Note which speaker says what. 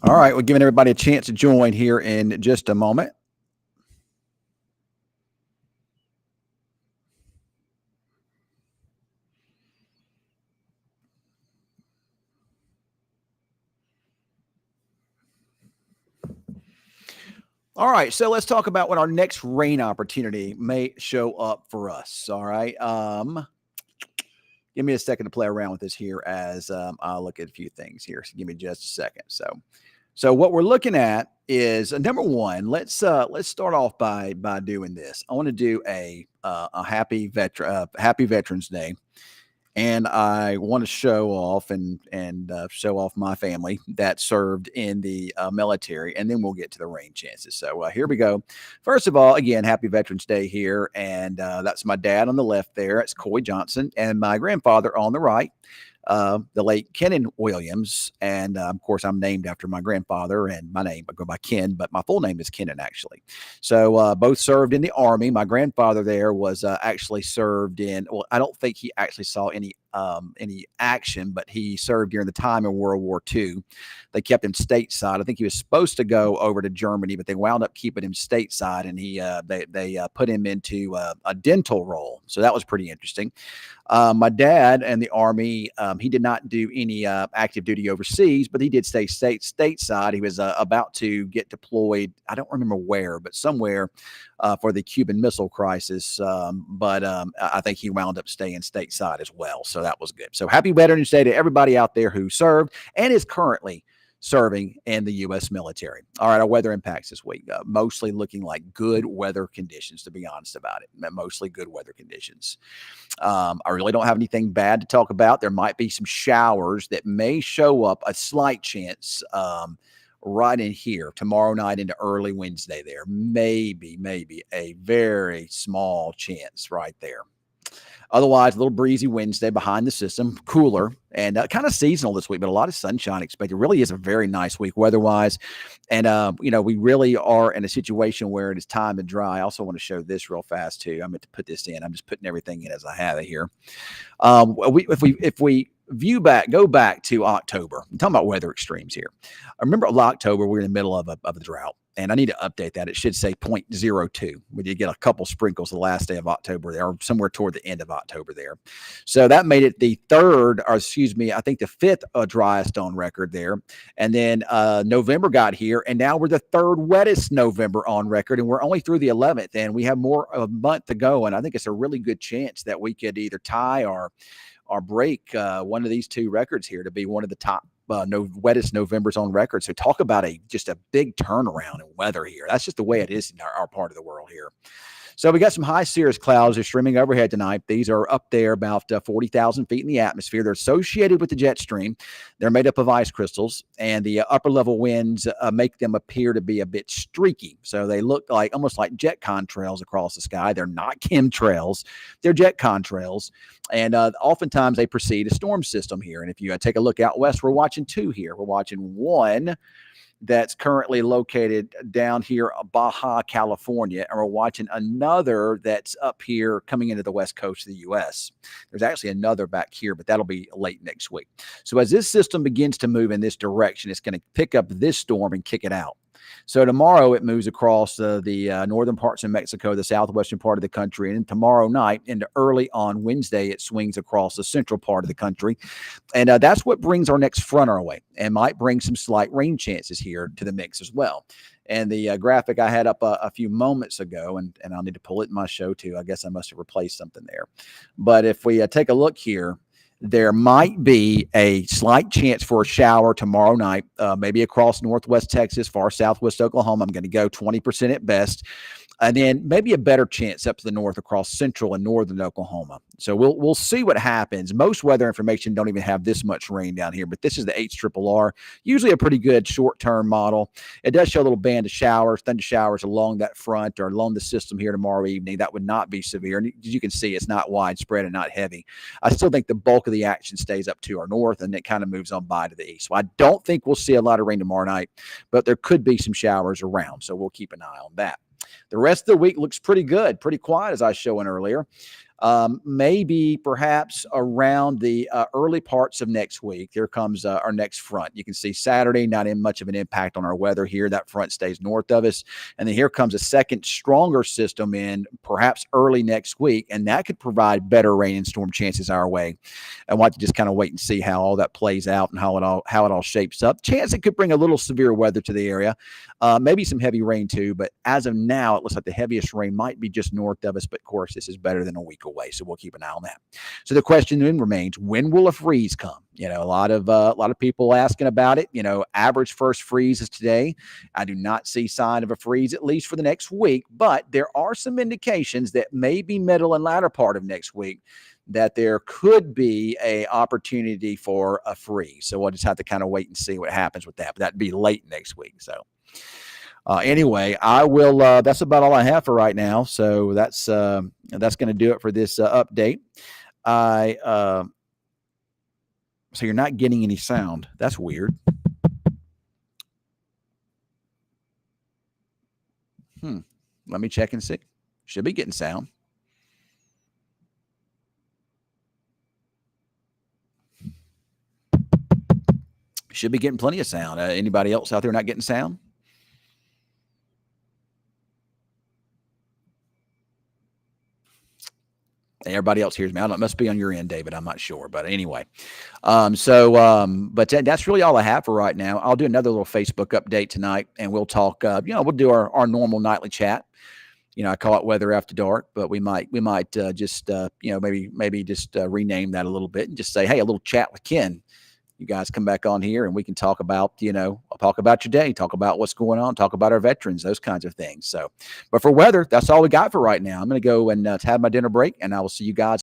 Speaker 1: All right, we're giving everybody a chance to join here in just a moment. All right, so let's talk about what our next rain opportunity may show up for us. All right, give me a second to play around with this here as I'll look at a few things here. So give me just a second. So what we're looking at is number one. Let's start off by doing this. I want to do a happy Veterans Day, and I want to show off and show off my family that served in the military, and then we'll get to the rain chances. So here we go. First of all, again, Happy Veterans Day here, and that's my dad on the left there. It's Coy Johnson, and my grandfather on the right. The late Kennan Williams. And of course, I'm named after my grandfather and my name. I go by Ken, but my full name is Kennan, actually. So both served in the Army. My grandfather there was actually served in, well, I don't think he actually saw any action, but he served during the time in World War II. They kept him stateside. I think he was supposed to go over to Germany, but they wound up keeping him stateside, and they put him into a dental role. So that was pretty interesting. My dad and the Army, he did not do any active duty overseas, but he did stay stateside. He was about to get deployed. I don't remember where, but somewhere for the Cuban Missile Crisis. But I think he wound up staying stateside as well. So that was good. So happy Veterans Day to everybody out there who served and is currently serving in the U.S. military. All right, our weather impacts this week, mostly looking like good weather conditions, to be honest about it. Mostly good weather conditions. I really don't have anything bad to talk about. There might be some showers that may show up, a slight chance right in here tomorrow night into early Wednesday there. Maybe a very small chance right there. Otherwise, a little breezy Wednesday behind the system, cooler and kind of seasonal this week, but a lot of sunshine expected. It really is a very nice week weather-wise. And, we really are in a situation where it is time to dry. I also want to show this real fast, too. I'm going to put this in. I'm just putting everything in as I have it here. If we go back to October, I'm talking about weather extremes here. I remember October, we're in the middle of a drought. And I need to update that. It should say 0.02. We did get a couple sprinkles the last day of October there, or somewhere toward the end of October there. So that made it the third, or excuse me, I think the fifth driest on record there. And then November got here, and now we're the third wettest November on record, and we're only through the 11th, and we have more of a month to go. And I think it's a really good chance that we could either tie or break one of these two records here to be one of the top wettest Novembers on record. So talk about just a big turnaround in weather here. That's just the way it is in our part of the world here. So we got some high cirrus clouds that are streaming overhead tonight. These are up there about 40,000 feet in the atmosphere. They're associated with the jet stream. They're made up of ice crystals, and the upper level winds make them appear to be a bit streaky. So they look like almost like jet contrails across the sky. They're not chemtrails. They're jet contrails. And oftentimes they precede a storm system here. And if you take a look out west, we're watching two here. We're watching one that's currently located down here, Baja, California, and we're watching another that's up here coming into the west coast of the U.S. There's actually another back here, but that'll be late next week. So as this system begins to move in this direction, it's going to pick up this storm and kick it out. So tomorrow it moves across the northern parts of Mexico, the southwestern part of the country, and tomorrow night into early on Wednesday, it swings across the central part of the country. And that's what brings our next front our way and might bring some slight rain chances here to the mix as well. And the graphic I had up a few moments ago, and I'll need to pull it in my show too. I guess I must have replaced something there. But if we take a look here, there might be a slight chance for a shower tomorrow night, maybe across northwest Texas, far southwest Oklahoma. I'm going to go 20% at best. And then maybe a better chance up to the north across central and northern Oklahoma. So we'll see what happens. Most weather information don't even have this much rain down here, but this is the HRRR, usually a pretty good short-term model. It does show a little band of showers, thunder showers along that front or along the system here tomorrow evening. That would not be severe. And as you can see, it's not widespread and not heavy. I still think the bulk of the action stays up to our north, and it kind of moves on by to the east. So I don't think we'll see a lot of rain tomorrow night, but there could be some showers around. So we'll keep an eye on that. The rest of the week looks pretty good, pretty quiet, as I was showing earlier. Maybe perhaps around the early parts of next week. Here comes our next front. You can see Saturday, not in much of an impact on our weather here. That front stays north of us. And then here comes a second stronger system in perhaps early next week. And that could provide better rain and storm chances our way. I want to just kind of wait and see how all that plays out and how it all shapes up. Chance it could bring a little severe weather to the area, maybe some heavy rain too. But as of now, it looks like the heaviest rain might be just north of us. But of course, this is better than a week away, so we'll keep an eye on that. So the question then remains: when will a freeze come? A lot of people asking about it. Average first freeze is today. I do not see sign of a freeze at least for the next week, but there are some indications that maybe middle and latter part of next week that there could be a opportunity for a freeze. So we'll just have to kind of wait and see what happens with that. But that'd be late next week. So anyway, I will. That's about all I have for right now. So that's going to do it for this update. So you're not getting any sound. That's weird. Let me check and see. Should be getting sound. Should be getting plenty of sound. Anybody else out there not getting sound? Everybody else hears me. I don't know. It must be on your end, David. I'm not sure. But anyway, but that's really all I have for right now. I'll do another little Facebook update tonight, and we'll talk. We'll do our normal nightly chat. I call it Weather After Dark, but we might just maybe just rename that a little bit and just say, hey, a little chat with Ken. You guys come back on here and we can talk about, I'll talk about your day, talk about what's going on, talk about our veterans, those kinds of things. So, but for weather, that's all we got for right now. I'm going to go and have my dinner break, and I will see you guys